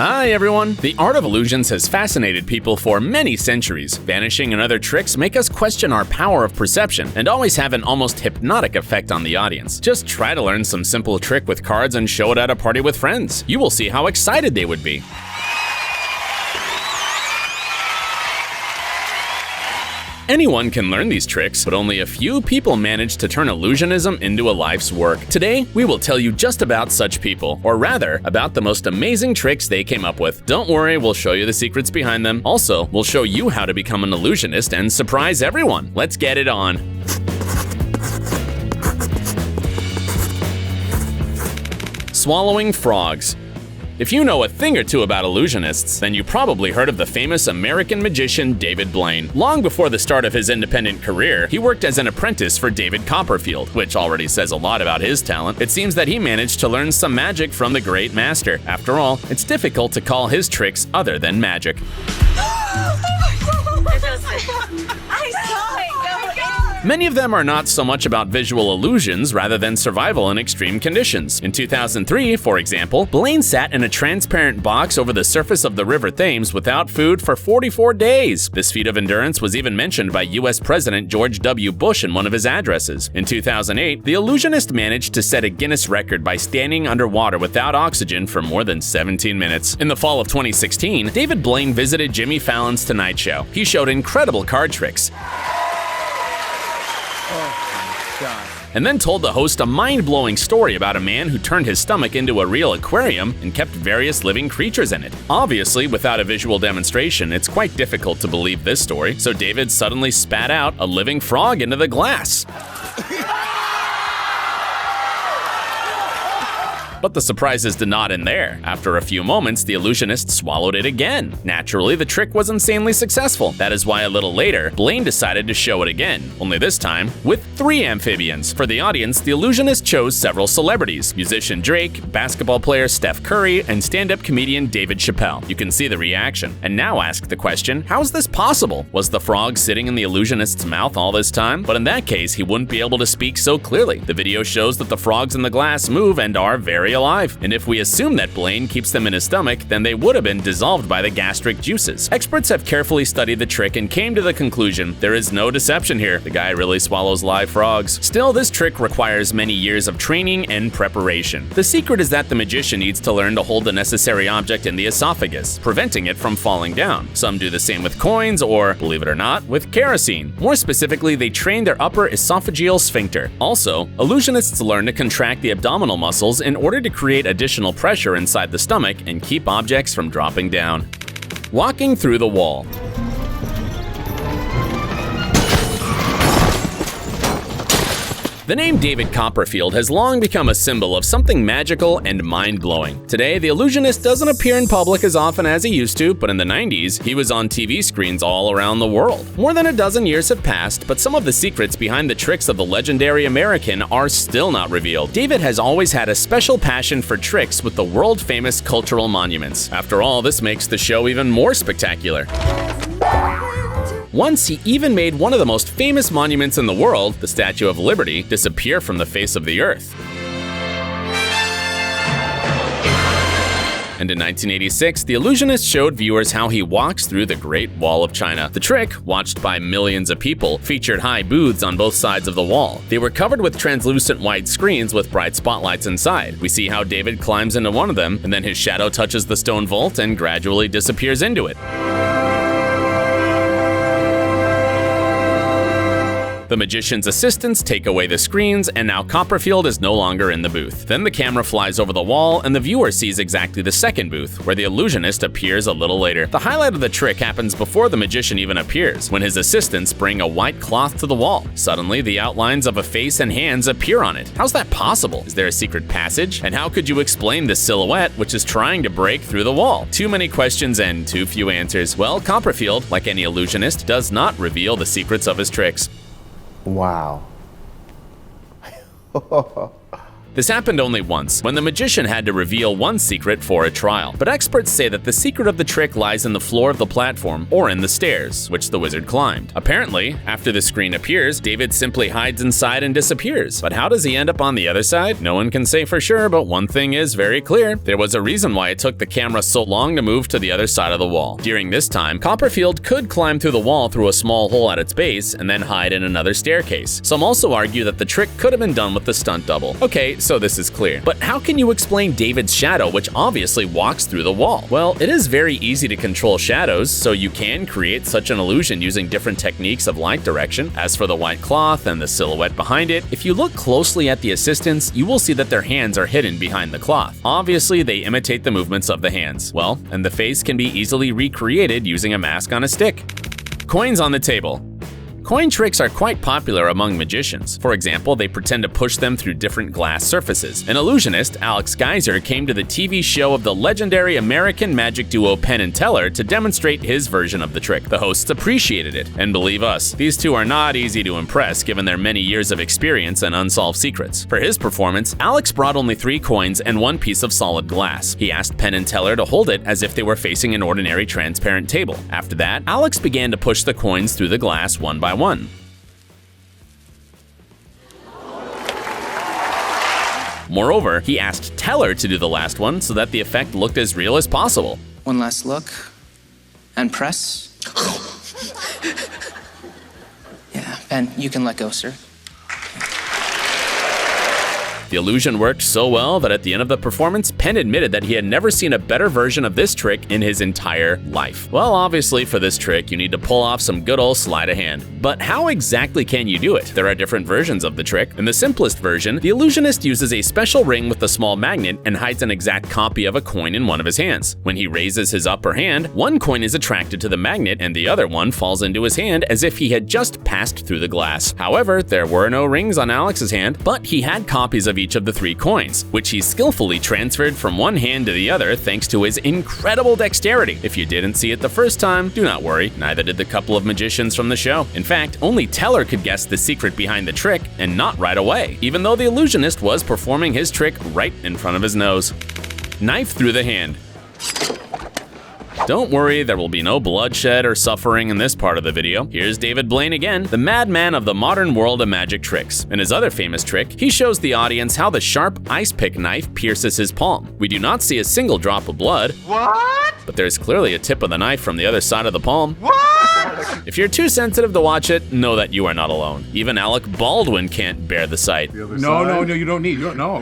Hi everyone! The art of illusions has fascinated people for many centuries. Vanishing and other tricks make us question our power of perception and always have an almost hypnotic effect on the audience. Just try to learn some simple trick with cards and show it at a party with friends. You will see how excited they would be. Anyone can learn these tricks, but only a few people manage to turn illusionism into a life's work. Today, we will tell you just about such people, or rather, about the most amazing tricks they came up with. Don't worry, we'll show you the secrets behind them. Also, we'll show you how to become an illusionist and surprise everyone. Let's get it on. Swallowing frogs. If you know a thing or two about illusionists, then you probably heard of the famous American magician David Blaine. Long before the start of his independent career, he worked as an apprentice for David Copperfield, which already says a lot about his talent. It seems that he managed to learn some magic from the great master. After all, it's difficult to call his tricks other than magic. Many of them are not so much about visual illusions rather than survival in extreme conditions. In 2003, for example, Blaine sat in a transparent box over the surface of the River Thames without food for 44 days. This feat of endurance was even mentioned by US President George W. Bush in one of his addresses. In 2008, the illusionist managed to set a Guinness record by standing underwater without oxygen for more than 17 minutes. In the fall of 2016, David Blaine visited Jimmy Fallon's Tonight Show. He showed incredible card tricks, and then told the host a mind-blowing story about a man who turned his stomach into a real aquarium and kept various living creatures in it. Obviously, without a visual demonstration, it's quite difficult to believe this story, so David suddenly spat out a living frog into the glass. But the surprises did not end there. After a few moments, the illusionist swallowed it again. Naturally, the trick was insanely successful. That is why a little later, Blaine decided to show it again, only this time with 3 amphibians. For the audience, the illusionist chose several celebrities: musician Drake, basketball player Steph Curry, and stand-up comedian David Chappelle. You can see the reaction. And now ask the question, how is this possible? Was the frog sitting in the illusionist's mouth all this time? But in that case, he wouldn't be able to speak so clearly. The video shows that the frogs in the glass move and are very alive. And if we assume that Blaine keeps them in his stomach, then they would have been dissolved by the gastric juices. Experts have carefully studied the trick and came to the conclusion there is no deception here. The guy really swallows live frogs. Still, this trick requires many years of training and preparation. The secret is that the magician needs to learn to hold the necessary object in the esophagus, preventing it from falling down. Some do the same with coins or, believe it or not, with kerosene. More specifically, they train their upper esophageal sphincter. Also, illusionists learn to contract the abdominal muscles in order to create additional pressure inside the stomach and keep objects from dropping down. Walking through the wall. The name David Copperfield has long become a symbol of something magical and mind-blowing. Today, the illusionist doesn't appear in public as often as he used to, but in the 90s, he was on TV screens all around the world. More than a dozen years have passed, but some of the secrets behind the tricks of the legendary American are still not revealed. David has always had a special passion for tricks with the world-famous cultural monuments. After all, this makes the show even more spectacular. Once, he even made one of the most famous monuments in the world, the Statue of Liberty, disappear from the face of the earth. And in 1986, the illusionist showed viewers how he walks through the Great Wall of China. The trick, watched by millions of people, featured high booths on both sides of the wall. They were covered with translucent white screens with bright spotlights inside. We see how David climbs into one of them, and then his shadow touches the stone vault and gradually disappears into it. The magician's assistants take away the screens, and now Copperfield is no longer in the booth. Then the camera flies over the wall, and the viewer sees exactly the second booth, where the illusionist appears a little later. The highlight of the trick happens before the magician even appears, when his assistants bring a white cloth to the wall. Suddenly, the outlines of a face and hands appear on it. How's that possible? Is there a secret passage? And how could you explain this silhouette, which is trying to break through the wall? Too many questions and too few answers. Well, Copperfield, like any illusionist, does not reveal the secrets of his tricks. Wow. This happened only once, when the magician had to reveal one secret for a trial. But experts say that the secret of the trick lies in the floor of the platform or in the stairs, which the wizard climbed. Apparently, after the screen appears, David simply hides inside and disappears. But how does he end up on the other side? No one can say for sure, but one thing is very clear. There was a reason why it took the camera so long to move to the other side of the wall. During this time, Copperfield could climb through the wall through a small hole at its base and then hide in another staircase. Some also argue that the trick could have been done with the stunt double. Okay, so this is clear. But how can you explain David's shadow, which obviously walks through the wall? Well, it is very easy to control shadows, so you can create such an illusion using different techniques of light direction. As for the white cloth and the silhouette behind it, if you look closely at the assistants, you will see that their hands are hidden behind the cloth. Obviously, they imitate the movements of the hands. Well, and the face can be easily recreated using a mask on a stick. Coins on the table. Coin tricks are quite popular among magicians. For example, they pretend to push them through different glass surfaces. An illusionist, Alex Geyser, came to the TV show of the legendary American magic duo Penn and Teller to demonstrate his version of the trick. The hosts appreciated it, and believe us, these two are not easy to impress given their many years of experience and unsolved secrets. For his performance, Alex brought only 3 coins and 1 piece of solid glass. He asked Penn and Teller to hold it as if they were facing an ordinary transparent table. After that, Alex began to push the coins through the glass one by one. Moreover, he asked Teller to do the last one so that the effect looked as real as possible. One last look, and press. Yeah, Ben, you can let go, sir. The illusion worked so well that at the end of the performance, Penn admitted that he had never seen a better version of this trick in his entire life. Well, obviously for this trick, you need to pull off some good old sleight of hand. But how exactly can you do it? There are different versions of the trick. In the simplest version, the illusionist uses a special ring with a small magnet and hides an exact copy of a coin in one of his hands. When he raises his upper hand, one coin is attracted to the magnet and the other one falls into his hand as if he had just passed through the glass. However, there were no rings on Alex's hand, but he had copies of each of the 3 coins, which he skillfully transferred from one hand to the other thanks to his incredible dexterity. If you didn't see it the first time, do not worry, neither did the couple of magicians from the show. In fact, only Teller could guess the secret behind the trick, and not right away, even though the illusionist was performing his trick right in front of his nose. Knife through the hand. Don't worry, there will be no bloodshed or suffering in this part of the video. Here's David Blaine again, the madman of the modern world of magic tricks. In his other famous trick, he shows the audience how the sharp ice pick knife pierces his palm. We do not see a single drop of blood. What? But there's clearly a tip of the knife from the other side of the palm. What? If you're too sensitive to watch it, know that you are not alone. Even Alec Baldwin can't bear the sight. No, you don't need.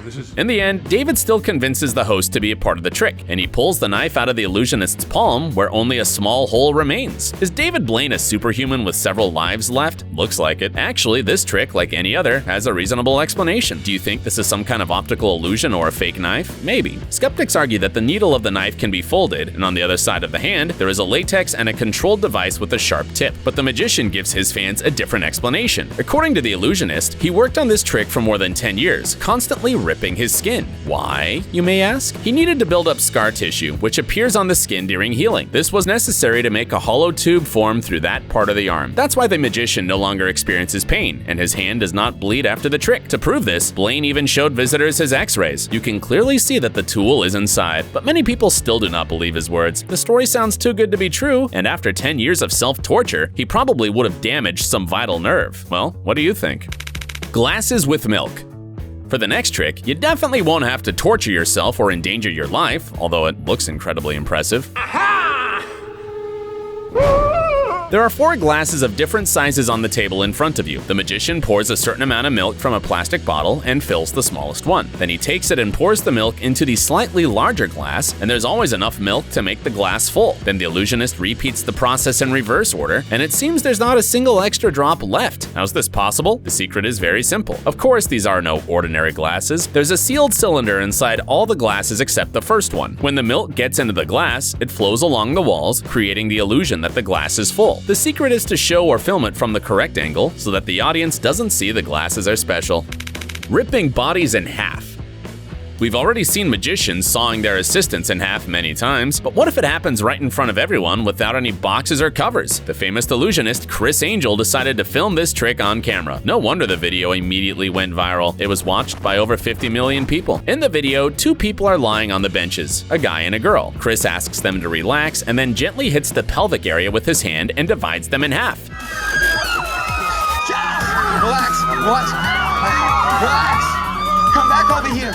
This is. In the end, David still convinces the host to be a part of the trick, and he pulls the knife out of the illusionist's palm where only a small hole remains. Is David Blaine a superhuman with several lives left? Looks like it. Actually, this trick, like any other, has a reasonable explanation. Do you think this is some kind of optical illusion or a fake knife? Maybe. Skeptics argue that the needle of the knife can be folded, and on the other side of the hand, there is a latex and a controlled device with a sharp tip. But the magician gives his fans a different explanation. According to the illusionist, he worked on this trick for more than 10 years, constantly ripping his skin. Why, you may ask? He needed to build up scar tissue, which appears on the skin during healing. This was necessary to make a hollow tube form through that part of the arm. That's why the magician no longer experiences pain, and his hand does not bleed after the trick. To prove this, Blaine even showed visitors his x-rays. You can clearly see that the tool is inside, but many people still do not believe his words. The story sounds too good to be true, and after 10 years of self-torture, he probably would have damaged some vital nerve. Well, what do you think? Glasses with milk. For the next trick, you definitely won't have to torture yourself or endanger your life, although it looks incredibly impressive. There are 4 glasses of different sizes on the table in front of you. The magician pours a certain amount of milk from a plastic bottle and fills the smallest one. Then he takes it and pours the milk into the slightly larger glass, and there's always enough milk to make the glass full. Then the illusionist repeats the process in reverse order, and it seems there's not a single extra drop left. How's this possible? The secret is very simple. Of course, these are no ordinary glasses. There's a sealed cylinder inside all the glasses except the first one. When the milk gets into the glass, it flows along the walls, creating the illusion that the glass is full. The secret is to show or film it from the correct angle so that the audience doesn't see the glasses are special. Ripping bodies in half. We've already seen magicians sawing their assistants in half many times, but what if it happens right in front of everyone without any boxes or covers? The famous illusionist Chris Angel decided to film this trick on camera. No wonder the video immediately went viral. It was watched by over 50 million people. In the video, two people are lying on the benches, a guy and a girl. Chris asks them to relax and then gently hits the pelvic area with his hand and divides them in half. Relax, come back over here.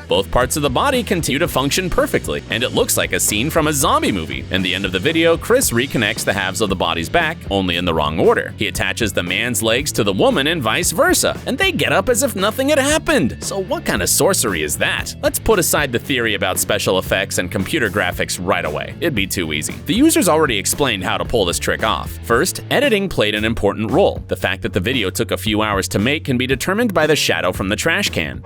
Both parts of the body continue to function perfectly, and it looks like a scene from a zombie movie. In the end of the video, Chris reconnects the halves of the bodies back, only in the wrong order. He attaches the man's legs to the woman and vice versa, and they get up as if nothing had happened. So what kind of sorcery is that? Let's put aside the theory about special effects and computer graphics right away. It'd be too easy. The users already explained how to pull this trick off. First, editing played an important role. The fact that the video took a few hours to make can be determined by the shadow from the trash can.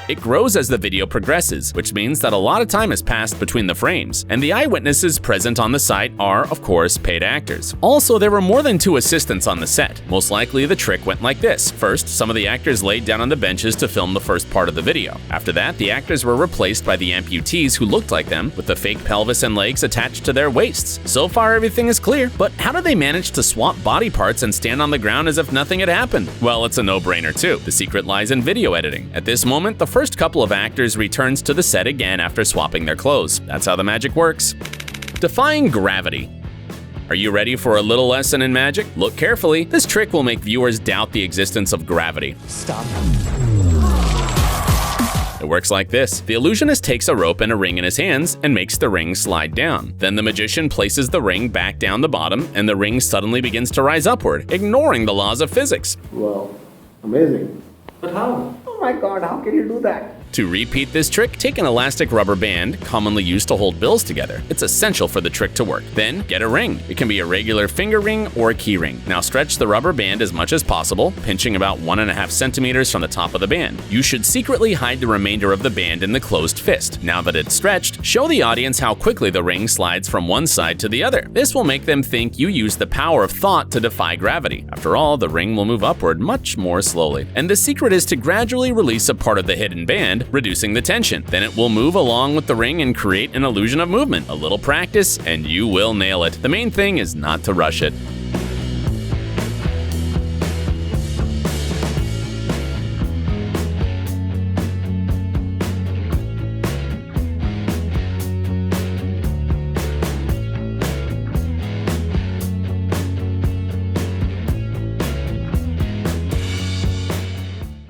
It grows as the video progresses, which means that a lot of time has passed between the frames, and the eyewitnesses present on the site are, of course, paid actors. Also, there were more than 2 assistants on the set. Most likely, the trick went like this. First, some of the actors laid down on the benches to film the first part of the video. After that, the actors were replaced by the amputees who looked like them, with the fake pelvis and legs attached to their waists. So far, everything is clear, but how did they manage to swap body parts and stand on the ground as if nothing had happened? Well, it's a no-brainer too. The secret lies in video editing. At this moment, the first couple of actors returns to the set again after swapping their clothes. That's how the magic works. Defying gravity. Are you ready for a little lesson in magic? Look carefully. This trick will make viewers doubt the existence of gravity. Stop. It works like this. The illusionist takes a rope and a ring in his hands and makes the ring slide down. Then the magician places the ring back down the bottom and the ring suddenly begins to rise upward, ignoring the laws of physics. Wow, amazing. But how? Oh my God, how can you do that? To repeat this trick, take an elastic rubber band, commonly used to hold bills together. It's essential for the trick to work. Then, get a ring. It can be a regular finger ring or a key ring. Now stretch the rubber band as much as possible, pinching about 1.5 centimeters from the top of the band. You should secretly hide the remainder of the band in the closed fist. Now that it's stretched, show the audience how quickly the ring slides from one side to the other. This will make them think you use the power of thought to defy gravity. After all, the ring will move upward much more slowly. And the secret is to gradually release a part of the hidden band, reducing the tension. Then it will move along with the ring and create an illusion of movement. A little practice and you will nail it. The main thing is not to rush it.